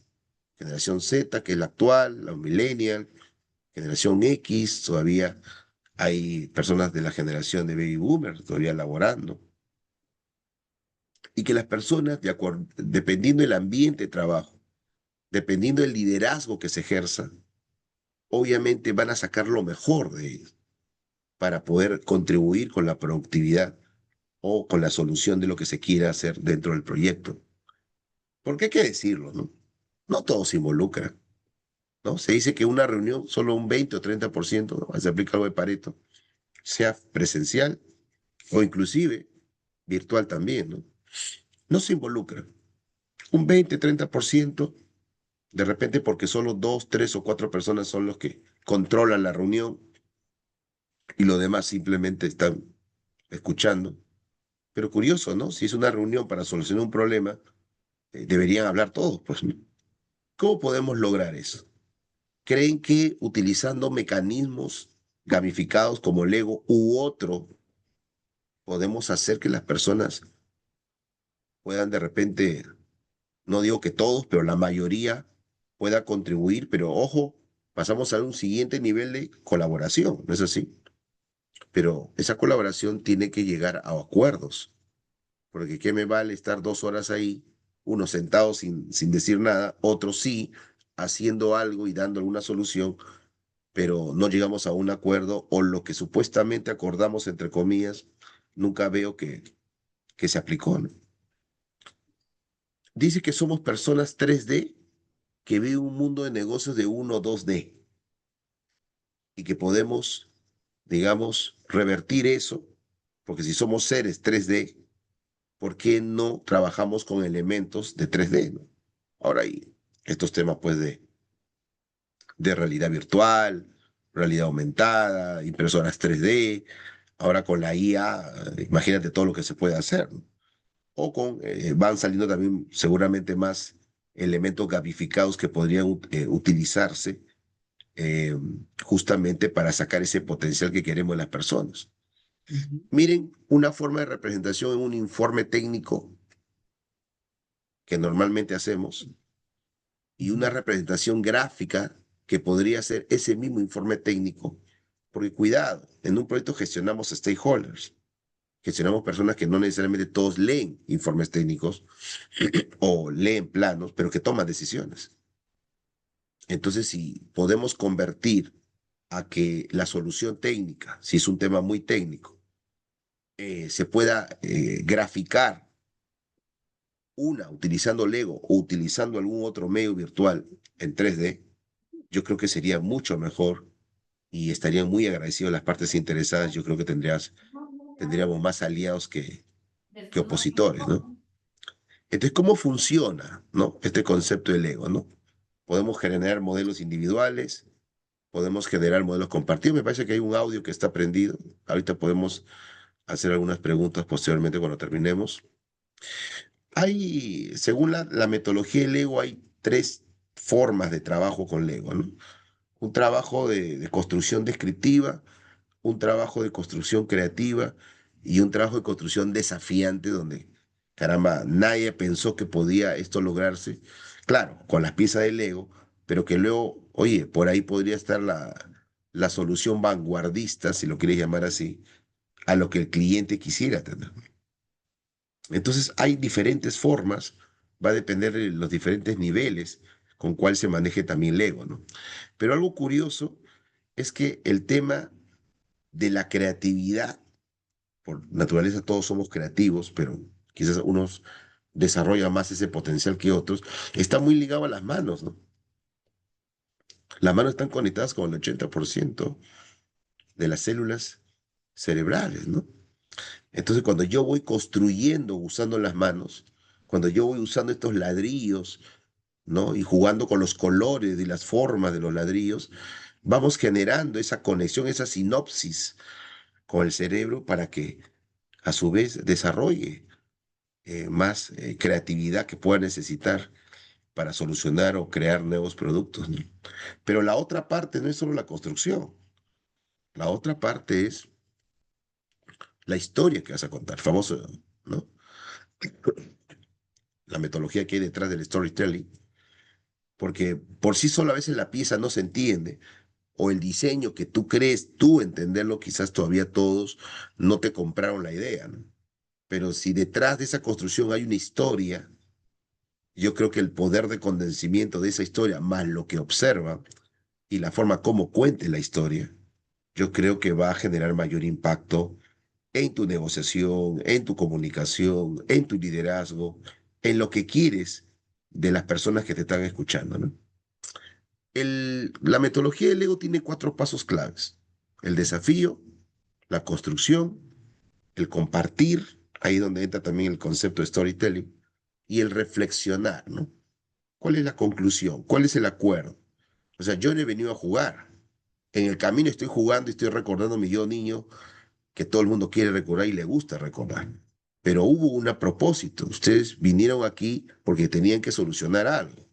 Generación Z, que es la actual, la millennial, generación X, todavía hay personas de la generación de baby boomer todavía laborando. Y que las personas, dependiendo del ambiente de trabajo, dependiendo del liderazgo que se ejerza, obviamente van a sacar lo mejor de ellos para poder contribuir con la productividad o con la solución de lo que se quiera hacer dentro del proyecto. Porque hay que decirlo, ¿no? No todos se involucran, ¿no? Se dice que una reunión, solo un 20 o 30%, ¿no? Se aplica algo de Pareto, sea presencial o inclusive virtual también, ¿no? No se involucra. Un 20-30%, de repente porque solo 2, 3 o 4 personas son los que controlan la reunión y los demás simplemente están escuchando. Pero curioso, ¿no? Si es una reunión para solucionar un problema, deberían hablar todos, pues, ¿no? ¿Cómo podemos lograr eso? ¿Creen que utilizando mecanismos gamificados como Lego u otro, podemos hacer que las personas puedan de repente, no digo que todos, pero la mayoría pueda contribuir? Pero ojo, pasamos a un siguiente nivel de colaboración, ¿no es así? Pero esa colaboración tiene que llegar a acuerdos, porque ¿qué me vale estar 2 horas ahí, unos sentados sin decir nada, otros sí, haciendo algo y dando alguna solución, pero no llegamos a un acuerdo o lo que supuestamente acordamos, entre comillas, nunca veo que se aplicó, ¿no? Dice que somos personas 3D que ve un mundo de negocios de 1 o 2D y que podemos, digamos, revertir eso, porque si somos seres 3D, ¿por qué no trabajamos con elementos de 3D, ¿no? Ahora hay estos temas pues de realidad virtual, realidad aumentada, impresoras 3D, ahora con la IA, imagínate todo lo que se puede hacer, ¿no? O van saliendo también seguramente más elementos gamificados que podrían utilizarse eh, justamente para sacar ese potencial que queremos las personas. Miren, una forma de representación en un informe técnico que normalmente hacemos y una representación gráfica que podría ser ese mismo informe técnico. Porque cuidado, en un proyecto gestionamos stakeholders, gestionamos personas que no necesariamente todos leen informes técnicos o leen planos, pero que toman decisiones. Entonces, si podemos convertir a que la solución técnica, si es un tema muy técnico, se pueda graficar utilizando Lego o utilizando algún otro medio virtual en 3D, yo creo que sería mucho mejor y estarían muy agradecidos las partes interesadas. Yo creo que tendríamos más aliados que opositores, ¿no? Entonces, ¿cómo funciona, ¿no? Este concepto del Lego, ¿no? Podemos generar modelos individuales, podemos generar modelos compartidos. Me parece que hay un audio que está prendido. Ahorita podemos hacer algunas preguntas posteriormente cuando terminemos. Según la metodología de Lego, hay 3 formas de trabajo con Lego, ¿no? Un trabajo de construcción descriptiva, un trabajo de construcción creativa y un trabajo de construcción desafiante donde, caramba, nadie pensó que podía esto lograrse, claro, con las piezas de Lego, pero que luego, oye, por ahí podría estar la solución vanguardista, si lo quieres llamar así, a lo que el cliente quisiera tener. Entonces hay diferentes formas, va a depender de los diferentes niveles con cuál se maneje también Lego, ¿no? Pero algo curioso es que el tema de la creatividad, por naturaleza todos somos creativos, pero quizás unos desarrollan más ese potencial que otros, está muy ligado a las manos, ¿no? Las manos están conectadas con el 80% de las células cerebrales, ¿no? Entonces, cuando yo voy construyendo usando las manos, cuando yo voy usando estos ladrillos, ¿no? Y jugando con los colores y las formas de los ladrillos, vamos generando esa conexión, esa sinopsis con el cerebro para que a su vez desarrolle más creatividad que pueda necesitar para solucionar o crear nuevos productos, ¿no? Pero la otra parte no es solo la construcción, la otra parte es la historia que vas a contar, famoso, ¿no? La metodología que hay detrás del storytelling, porque por sí sola a veces la pieza no se entiende, o el diseño que tú crees tú entenderlo, quizás todavía todos no te compraron la idea, ¿no? Pero si detrás de esa construcción hay una historia, yo creo que el poder de convencimiento de esa historia, más lo que observa y la forma como cuente la historia, yo creo que va a generar mayor impacto en tu negociación, en tu comunicación, en tu liderazgo, en lo que quieres de las personas que te están escuchando, ¿no? La metodología del Lego tiene 4 pasos claves: el desafío, la construcción, el compartir, ahí donde entra también el concepto de storytelling, y el reflexionar, ¿no? ¿Cuál es la conclusión? ¿Cuál es el acuerdo? O sea, yo no he venido a jugar. En el camino estoy jugando y estoy recordando mi yo niño que todo el mundo quiere recordar y le gusta recordar. Pero hubo un propósito. Ustedes vinieron aquí porque tenían que solucionar algo,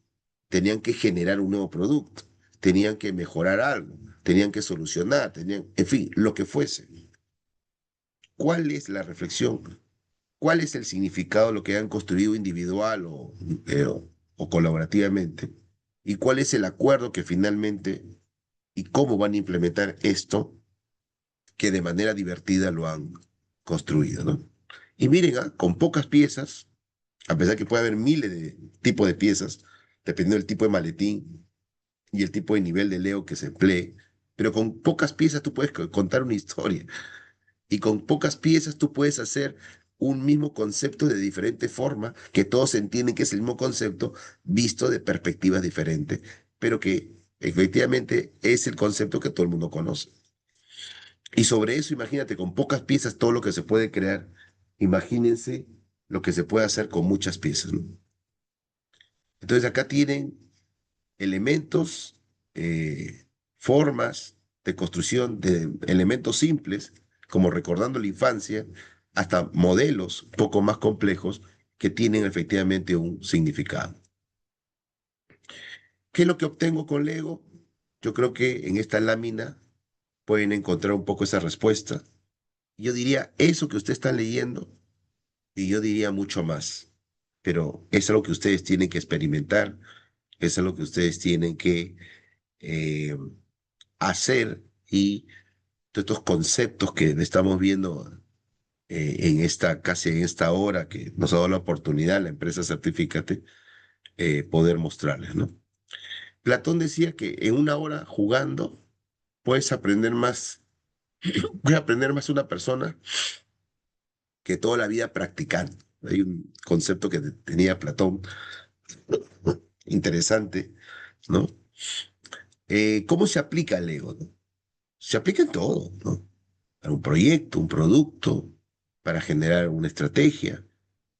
tenían que generar un nuevo producto, tenían que mejorar algo, tenían que solucionar, tenían, en fin, lo que fuese. ¿Cuál es la reflexión? ¿Cuál es el significado de lo que han construido individual o colaborativamente? ¿Y cuál es el acuerdo que finalmente y cómo van a implementar esto que de manera divertida lo han construido, ¿no? Y miren, con pocas piezas, a pesar que puede haber miles de tipos de piezas, dependiendo del tipo de maletín y el tipo de nivel de Lego que se emplee, pero con pocas piezas tú puedes contar una historia y con pocas piezas tú puedes hacer un mismo concepto de diferente forma, que todos entienden que es el mismo concepto visto de perspectivas diferentes, pero que efectivamente es el concepto que todo el mundo conoce. Y sobre eso, imagínate, con pocas piezas todo lo que se puede crear. Imagínense lo que se puede hacer con muchas piezas, ¿no? Entonces acá tienen elementos, formas de construcción de elementos simples, como recordando la infancia, hasta modelos un poco más complejos que tienen efectivamente un significado. ¿Qué es lo que obtengo con Lego? Yo creo que en esta lámina pueden encontrar un poco esa respuesta. Yo diría, eso que usted está leyendo, y yo diría mucho más, pero es algo que ustedes tienen que experimentar, es algo que ustedes tienen que eh, hacer y todos estos conceptos que estamos viendo casi en esta hora que nos ha dado la oportunidad la empresa Certifícate, poder mostrarles, ¿no? Platón decía que en una hora jugando puedes aprender más, puede aprender más una persona que toda la vida practicando. Hay un concepto que tenía Platón interesante, ¿no? ¿Cómo se aplica el ego, no? Se aplica en todo, ¿no? Para un proyecto, un producto, para generar una estrategia.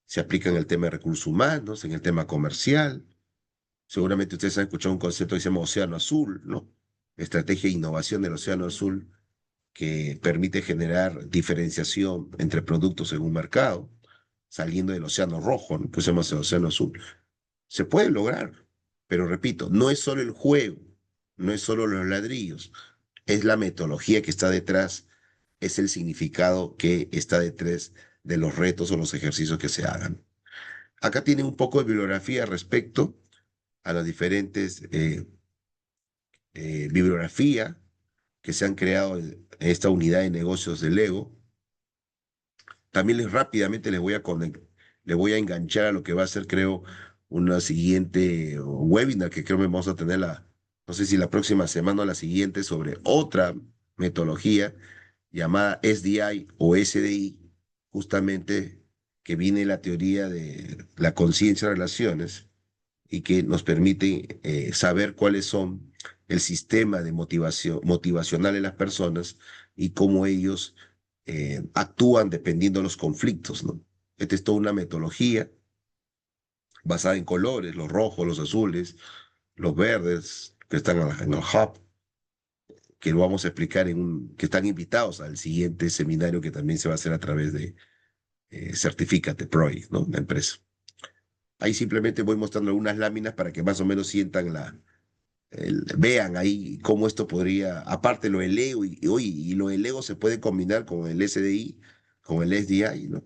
Se aplica en el tema de recursos humanos, en el tema comercial. Seguramente ustedes han escuchado un concepto que se llama Océano Azul, ¿no? Estrategia e innovación del Océano Azul que permite generar diferenciación entre productos en un mercado, saliendo del Océano Rojo, ¿no? Pues se llama el Océano Azul. Se puede lograr, pero repito, no es solo el juego, no es solo los ladrillos, es la metodología que está detrás, es el significado que está detrás de los retos o los ejercicios que se hagan. Acá tienen un poco de bibliografía respecto a las diferentes bibliografía que se han creado en esta unidad de negocios del Lego. También rápidamente les voy a enganchar a lo que va a ser, creo, una siguiente webinar que creo que vamos a tener no sé si la próxima semana o la siguiente, sobre otra metodología llamada SDI o SDI, justamente que viene la teoría de la conciencia de relaciones y que nos permite saber cuáles son el sistema de motivacional en las personas y cómo ellos actúan dependiendo de los conflictos, ¿no? Esta es toda una metodología basada en colores, los rojos, los azules, los verdes, que están en el hub, que lo vamos a explicar que están invitados al siguiente seminario que también se va a hacer a través de Certifícate Project, ¿no? La empresa. Ahí simplemente voy mostrando algunas láminas para que más o menos sientan vean ahí cómo esto podría, aparte lo del Lego, y lo del Lego se puede combinar con el SDI, con el SDI, ¿no?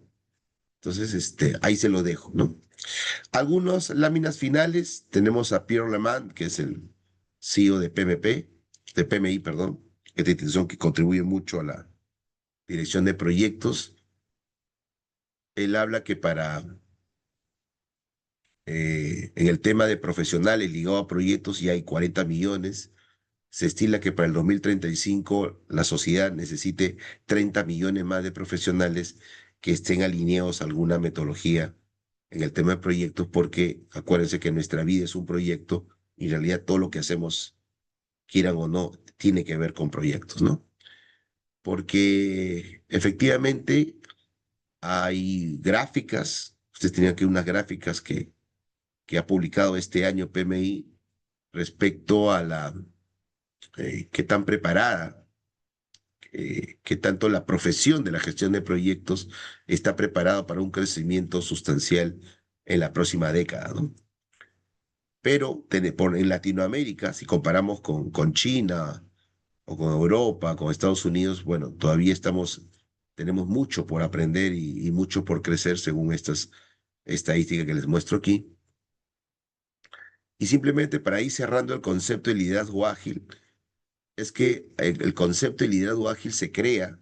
Entonces, ahí se lo dejo, ¿no? Algunas láminas finales, tenemos a Pierre Lemant, que es el CEO de PMI, perdón, esta institución que contribuye mucho a la dirección de proyectos. Él habla que en el tema de profesionales ligados a proyectos ya hay 40 millones. Se estima que para el 2035 la sociedad necesite 30 millones más de profesionales que estén alineados a alguna metodología en el tema de proyectos, porque acuérdense que nuestra vida es un proyecto y en realidad todo lo que hacemos, quieran o no, tiene que ver con proyectos, ¿no? Porque efectivamente hay gráficas, ustedes tenían que unas gráficas que ha publicado este año PMI respecto a qué tan preparada, qué tanto la profesión de la gestión de proyectos está preparada para un crecimiento sustancial en la próxima década, ¿no? Pero en Latinoamérica, si comparamos con China o con Europa, con Estados Unidos, bueno, todavía tenemos mucho por aprender y mucho por crecer según estas estadísticas que les muestro aquí. Y simplemente para ir cerrando el concepto de liderazgo ágil, es que el concepto de liderazgo ágil se crea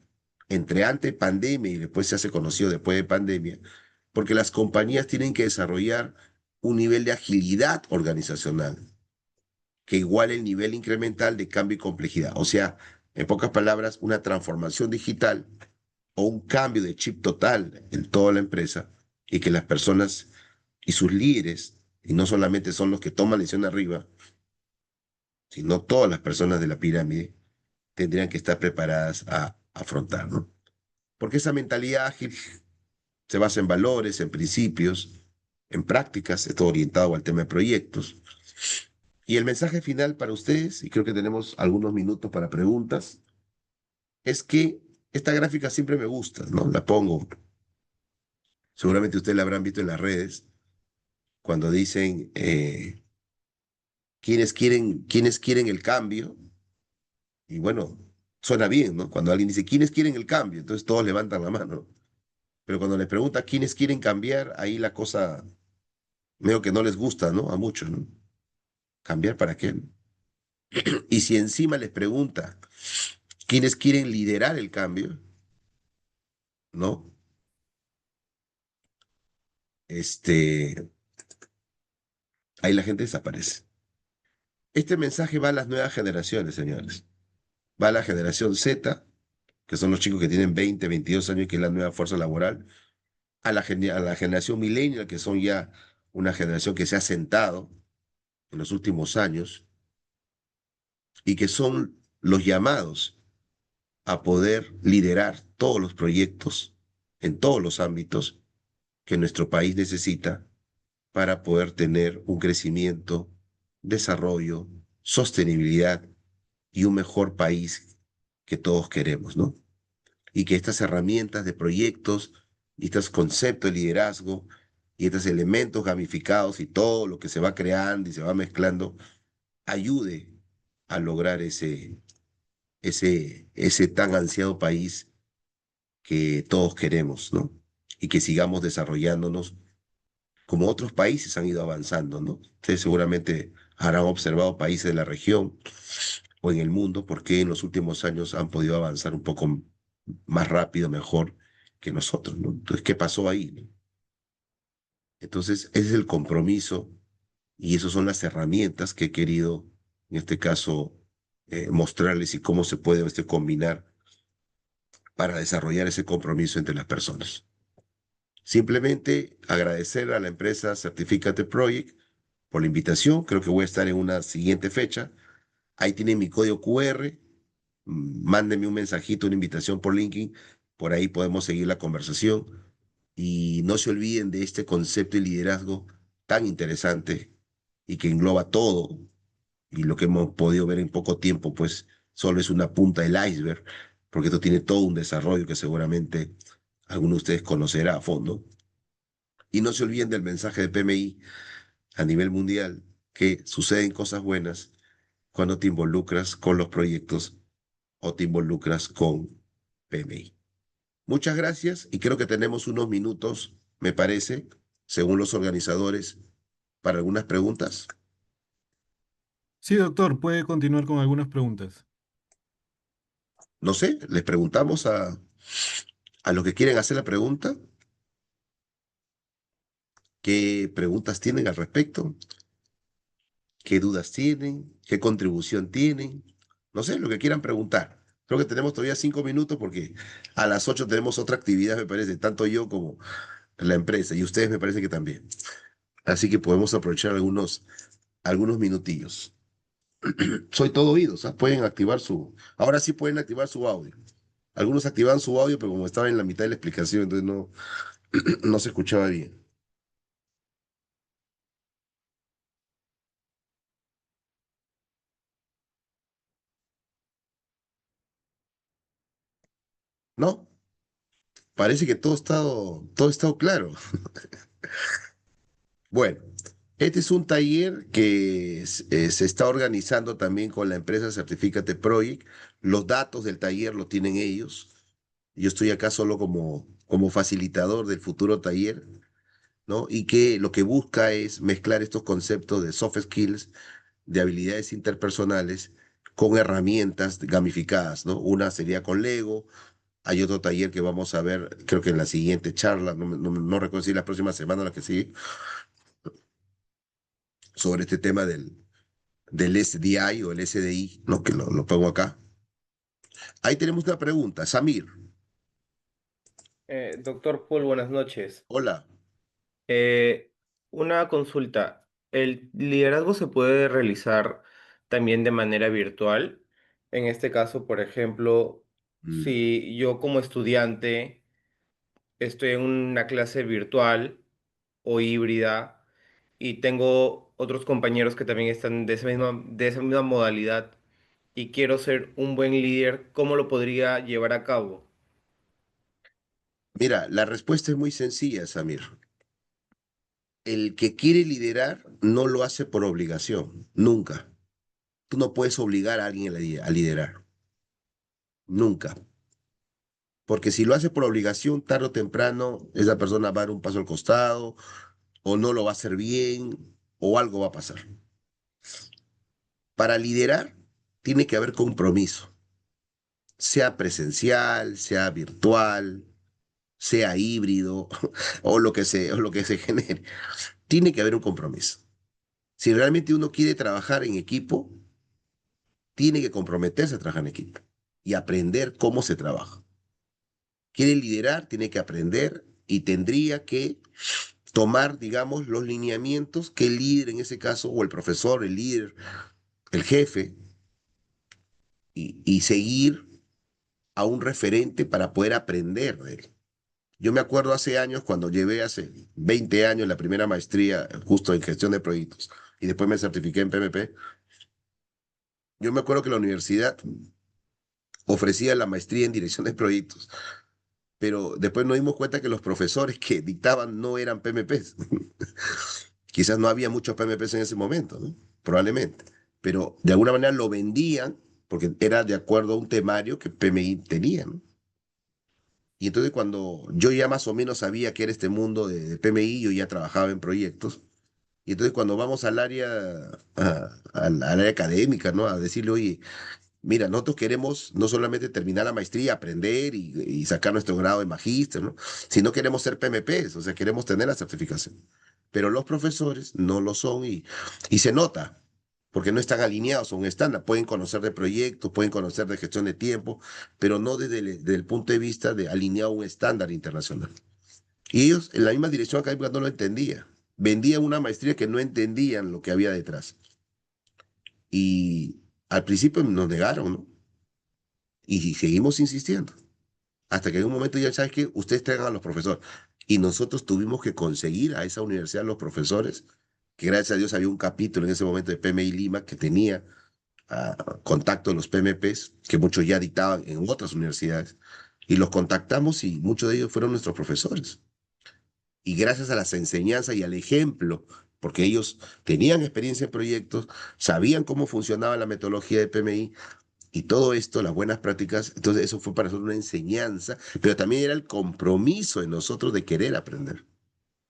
entre antes de pandemia y después se hace conocido después de pandemia, porque las compañías tienen que desarrollar un nivel de agilidad organizacional que iguale el nivel incremental de cambio y complejidad. O sea, en pocas palabras, una transformación digital o un cambio de chip total en toda la empresa y que las personas y sus líderes, y no solamente son los que toman la decisión arriba, sino todas las personas de la pirámide, tendrían que estar preparadas a afrontar, ¿no? Porque esa mentalidad ágil se basa en valores, en principios, en prácticas, está orientado al tema de proyectos. Y el mensaje final para ustedes, y creo que tenemos algunos minutos para preguntas, es que esta gráfica siempre me gusta, ¿no? La pongo. Seguramente ustedes la habrán visto en las redes, cuando dicen quiénes quieren el cambio. Y bueno, suena bien, ¿no? Cuando alguien dice quiénes quieren el cambio, entonces todos levantan la mano. Pero cuando les pregunta quiénes quieren cambiar, ahí la cosa veo que no les gusta, ¿no? A muchos, ¿no? ¿Cambiar para qué? Y si encima les pregunta quiénes quieren liderar el cambio, ¿no? Este, ahí la gente desaparece. Este mensaje va a las nuevas generaciones, señores. Va a la generación Z, que son los chicos que tienen 20, 22 años, que es la nueva fuerza laboral, a la generación millennial, que son ya una generación que se ha sentado en los últimos años y que son los llamados a poder liderar todos los proyectos en todos los ámbitos que nuestro país necesita para poder tener un crecimiento, desarrollo, sostenibilidad y un mejor país que todos queremos, ¿no? Y que estas herramientas de proyectos y estos conceptos de liderazgo y estos elementos gamificados y todo lo que se va creando y se va mezclando ayude a lograr ese tan ansiado país que todos queremos, ¿no? Y que sigamos desarrollándonos como otros países han ido avanzando, ¿no? Ustedes seguramente habrán observado países de la región o en el mundo porque en los últimos años han podido avanzar un poco más rápido, mejor que nosotros, ¿no? Entonces, ¿qué pasó ahí, no? Entonces, ese es el compromiso y esas son las herramientas que he querido, en este caso, mostrarles y cómo se puede combinar para desarrollar ese compromiso entre las personas. Simplemente agradecer a la empresa Certificate Project por la invitación. Creo que voy a estar en una siguiente fecha. Ahí tienen mi código QR. Mándenme un mensajito, una invitación por LinkedIn. Por ahí podemos seguir la conversación. Y no se olviden de este concepto de liderazgo tan interesante y que engloba todo. Y lo que hemos podido ver en poco tiempo, pues solo es una punta del iceberg, porque esto tiene todo un desarrollo que seguramente alguno de ustedes conocerá a fondo. Y no se olviden del mensaje de PMI a nivel mundial, que suceden cosas buenas cuando te involucras con los proyectos o te involucras con PMI. Muchas gracias y creo que tenemos unos minutos, me parece, según los organizadores, para algunas preguntas. Sí, doctor, puede continuar con algunas preguntas. No sé, les preguntamos a los que quieren hacer la pregunta, qué preguntas tienen al respecto, qué dudas tienen, qué contribución tienen, no sé, lo que quieran preguntar. Creo que tenemos todavía 5 minutos porque a las 8 tenemos otra actividad, me parece, tanto yo como la empresa y ustedes me parece que también. Así que podemos aprovechar algunos minutillos. Soy todo oídos, ¿ah? Pueden activar ahora sí pueden activar su audio. Algunos activaban su audio, pero como estaba en la mitad de la explicación, entonces no, no se escuchaba bien. ¿No? Parece que todo ha estado claro. Bueno, este es un taller que se está organizando también con la empresa Certificate Project. Los datos del taller los tienen ellos. Yo estoy acá solo como facilitador del futuro taller, ¿no? Y que lo que busca es mezclar estos conceptos de soft skills, de habilidades interpersonales, con herramientas gamificadas, ¿no? Una sería con Lego. Hay otro taller que vamos a ver, creo que en la siguiente charla, no recuerdo si la próxima semana o la que sigue, sobre este tema del SDI o el SDI, ¿no? Que lo pongo acá. Ahí tenemos una pregunta. Samir, Doctor Paul, buenas noches. hola. Eh, una consulta. ¿El liderazgo se puede realizar también de manera virtual? En este caso, por ejemplo, Mm, si yo como estudiante estoy en una clase virtual o híbrida y tengo otros compañeros que también están de esa misma modalidad y quiero ser un buen líder, ¿cómo lo podría llevar a cabo? Mira, la respuesta es muy sencilla, Samir. El que quiere liderar no lo hace por obligación, nunca. Tú no puedes obligar a alguien a liderar, nunca. Porque si lo hace por obligación, tarde o temprano, esa persona va a dar un paso al costado, o no lo va a hacer bien, o algo va a pasar. Para liderar, tiene que haber compromiso, sea presencial, sea virtual, sea híbrido, o lo que se genere. Tiene que haber un compromiso. Si realmente uno quiere trabajar en equipo, tiene que comprometerse a trabajar en equipo y aprender cómo se trabaja. Quiere liderar, tiene que aprender y tendría que tomar, digamos, los lineamientos que el líder en ese caso, o el profesor, el líder, el jefe, y seguir a un referente para poder aprender de él. Yo me acuerdo hace años, cuando llevé hace 20 años la primera maestría justo en gestión de proyectos y después me certifiqué en PMP, yo me acuerdo que la universidad ofrecía la maestría en dirección de proyectos, pero después nos dimos cuenta que los profesores que dictaban no eran PMPs. Quizás no había muchos PMPs en ese momento, ¿no? Probablemente, pero de alguna manera lo vendían porque era de acuerdo a un temario que PMI tenía, ¿no? Y entonces cuando yo ya más o menos sabía que era este mundo de PMI, yo ya trabajaba en proyectos. Y entonces cuando vamos al área, al área académica, ¿no? A decirle, oye, mira, nosotros queremos no solamente terminar la maestría, aprender y sacar nuestro grado de magíster, ¿no? Sino queremos ser PMPs, o sea, queremos tener la certificación. Pero los profesores no lo son y se nota, porque no están alineados a un estándar. Pueden conocer de proyectos, pueden conocer de gestión de tiempo, pero no desde el punto de vista de alineado a un estándar internacional. Y ellos en la misma dirección académica no lo entendían. Vendían una maestría que no entendían lo que había detrás. Y al principio nos negaron, ¿no? Y seguimos insistiendo. Hasta que en un momento ya sabes que ustedes traigan a los profesores. Y nosotros tuvimos que conseguir a esa universidad los profesores, que gracias a Dios había un capítulo en ese momento de PMI Lima que tenía contacto de los PMPs, que muchos ya dictaban en otras universidades. Y los contactamos y muchos de ellos fueron nuestros profesores. Y gracias a las enseñanzas y al ejemplo, porque ellos tenían experiencia en proyectos, sabían cómo funcionaba la metodología de PMI, y todo esto, las buenas prácticas, entonces eso fue para nosotros una enseñanza, pero también era el compromiso de nosotros de querer aprender,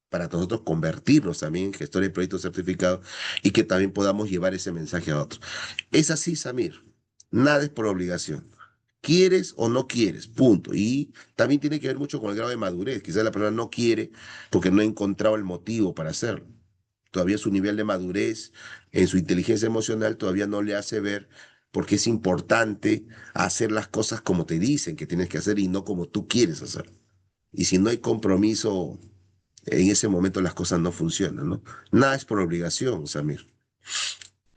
para nosotros convertirnos también en gestores de proyectos certificados y que también podamos llevar ese mensaje a otros. Es así, Samir. Nada es por obligación. ¿Quieres o no quieres? Punto. Y también tiene que ver mucho con el grado de madurez. Quizás la persona no quiere porque no ha encontrado el motivo para hacerlo. Todavía su nivel de madurez en su inteligencia emocional todavía no le hace ver porque es importante hacer las cosas como te dicen que tienes que hacer y no como tú quieres hacer. Y si no hay compromiso, en ese momento las cosas no funcionan, ¿no? Nada es por obligación, Samir.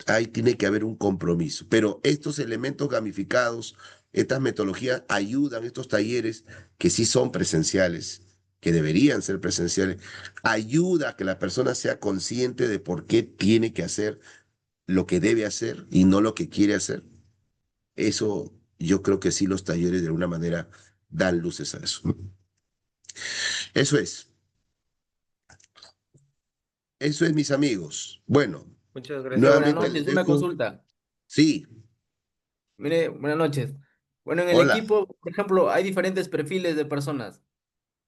Ahí tiene que haber un compromiso. Pero estos elementos gamificados estas metodologías ayudan, estos talleres que sí son presenciales, que deberían ser presenciales, ayuda a que la persona sea consciente de por qué tiene que hacer lo que debe hacer y no lo que quiere hacer. Eso yo creo que sí los talleres de alguna manera dan luces a eso. Eso es, eso es mis amigos. Bueno, Muchas Mire, gracias, buenas nuevamente les noches, doctor. una dejo. consulta. Sí, Mire, buenas noches. Bueno, en el hola, equipo, por ejemplo, hay diferentes perfiles de personas.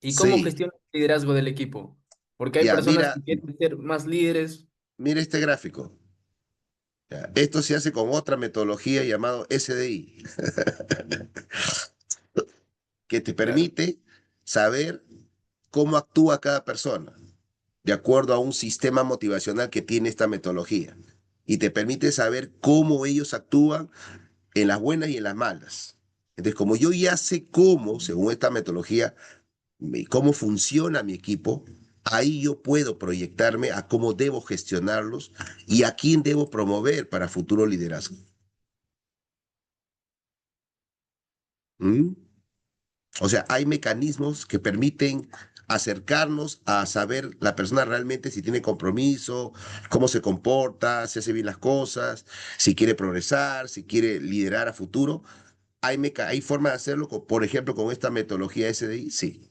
¿Y cómo sí, gestiona el liderazgo del equipo? Porque hay ya, personas que mira, quieren ser más líderes. mira este gráfico. Ya, esto se hace con otra metodología llamado SDI, que te Claro. permite saber cómo actúa cada persona, de acuerdo a un sistema motivacional que tiene esta metodología. Y te permite saber cómo ellos actúan en las buenas y en las malas. Entonces, como yo ya sé cómo, según esta metodología, cómo funciona mi equipo, ahí yo puedo proyectarme a cómo debo gestionarlos y a quién debo promover para futuro liderazgo. ¿Mm? O sea, hay mecanismos que permiten acercarnos a saber la persona realmente si tiene compromiso, cómo se comporta, si hace bien las cosas, si quiere progresar, si quiere liderar a futuro. Hay forma de hacerlo, por ejemplo, con esta metodología SDI, sí,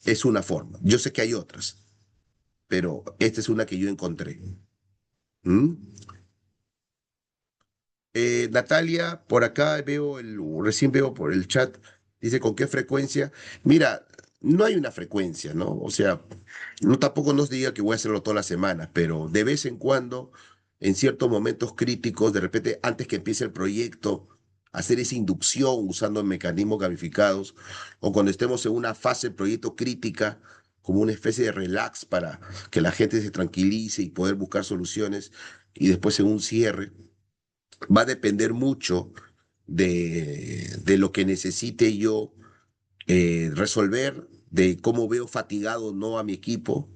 es una forma. Yo sé que hay otras, pero esta es una que yo encontré. ¿Mm? Natalia, por acá recién veo por el chat, dice con qué frecuencia. Mira, no hay una frecuencia, ¿no? O sea, no tampoco nos diga que voy a hacerlo toda la semana, pero de vez en cuando, en ciertos momentos críticos, de repente, antes que empiece el proyecto, hacer esa inducción usando mecanismos gamificados, o cuando estemos en una fase del proyecto crítica, como una especie de relax para que la gente se tranquilice y poder buscar soluciones, y después en un cierre va a depender mucho de lo que necesite yo resolver, de cómo veo fatigado o no a mi equipo,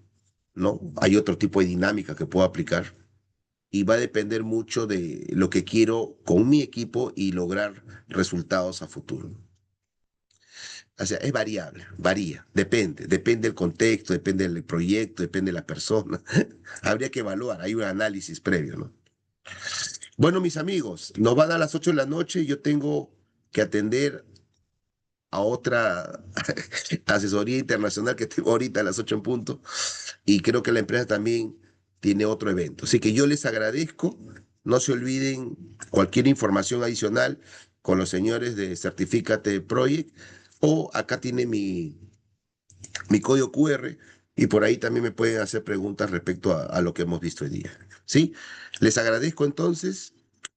¿no? Hay otro tipo de dinámica que puedo aplicar y va a depender mucho de lo que quiero con mi equipo y lograr resultados a futuro. O sea, es variable, varía, depende del contexto, depende del proyecto, depende de la persona. Habría que evaluar, hay un análisis previo, ¿no? Bueno, mis amigos, nos van a las 8 de la noche. Yo tengo que atender a otra asesoría internacional que tengo ahorita a las 8 en punto. Y creo que la empresa también tiene otro evento. Así que yo les agradezco. No se olviden cualquier información adicional con los señores de Certificate Project. O acá tiene mi código QR y por ahí también me pueden hacer preguntas respecto a lo que hemos visto hoy día. ¿Sí? Les agradezco entonces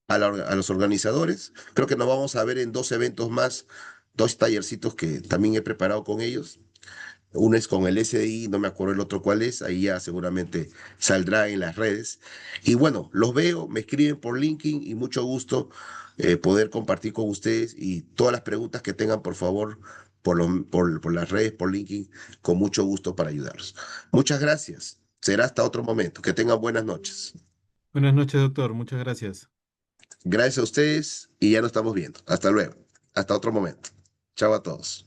a los organizadores. Creo que nos vamos a ver en dos eventos más, dos tallercitos que también he preparado con ellos. Uno es con el SDI, no me acuerdo el otro cuál es, ahí ya seguramente saldrá en las redes. Y bueno, los veo, me escriben por LinkedIn y mucho gusto poder compartir con ustedes y todas las preguntas que tengan, por favor, por las redes, por LinkedIn, con mucho gusto para ayudarlos. Muchas gracias. Será hasta otro momento. Que tengan buenas noches. Buenas noches, doctor. Muchas gracias. Gracias a ustedes y ya nos estamos viendo. Hasta luego. Hasta otro momento. Chao a todos.